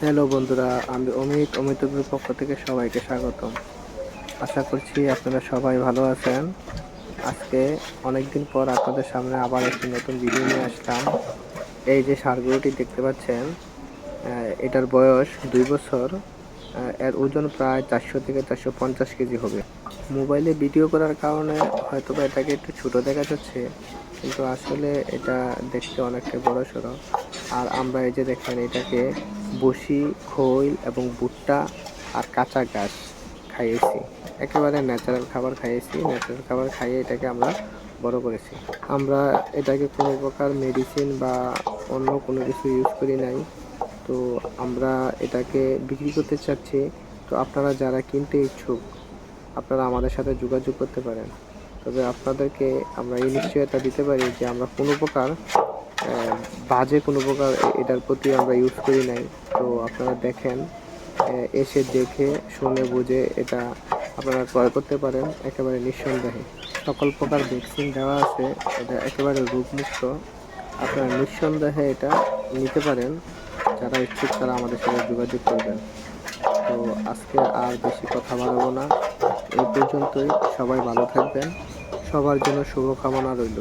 Hello বন্ধুরা, আমি অমিতর পক্ষ থেকে সবাইকে স্বাগতম। আশা করছি আপনারা সবাই ভালো আছেন। আজকে অনেকদিন পর আপনাদের সামনে আবার একটি নতুন ভিডিও নিয়ে আসলাম। এই যে ষাঁড় গরুটি দেখতে পাচ্ছেন, এটার বয়স 2 বছর। এর ওজন প্রায় 400 থেকে 450 কেজি হবে। মোবাইলে ভিডিও করার কারণে হয়তোবা এটাকে একটু ছোট দেখা যাচ্ছে, কিন্তু আসলে এটা দেখতে অনেকটা বড়সড়। আর আমরা এই যে দেখেন, এটাকে বসি, খৈল এবং ভুট্টা আর কাঁচা ঘাস খাইয়েছি। একেবারে ন্যাচারাল খাবার খাইয়েছি। ন্যাচারাল খাবার খাইয়ে এটাকে আমরা বড় করেছি। আমরা এটাকে কোনো প্রকার মেডিসিন বা অন্য কোনো কিছু ইউজ করি নাই। তো আমরা এটাকে বিক্রি করতে চাচ্ছি। তো আপনারা যারা কিনতে ইচ্ছুক, আপনারা আমাদের সাথে যোগাযোগ করতে পারেন। তবে আপনাদেরকে আমরা এই নিশ্চয়তা দিতে পারি যে আমরা কোনো প্রকার বাজে কোনো প্রকার এটার প্রতি আমরা ইউজ করি নাই। তো আপনারা দেখেন, এসে দেখে শুনে বুঝে এটা আপনারা ক্রয় করতে পারেন একেবারে নিঃসন্দেহে। সকল প্রকার ভ্যাকসিন দেওয়া আছে, এটা একেবারে রোগমুক্ত। আপনারা নিঃসন্দেহে এটা নিতে পারেন। যারা ইচ্ছুক তারা আমাদের সাথে যোগাযোগ করবেন। তো আজকে আর বেশি কথা বাড়াবো না, এই পর্যন্তই। সবাই ভালো থাকবেন, সবার জন্য শুভকামনা রইল।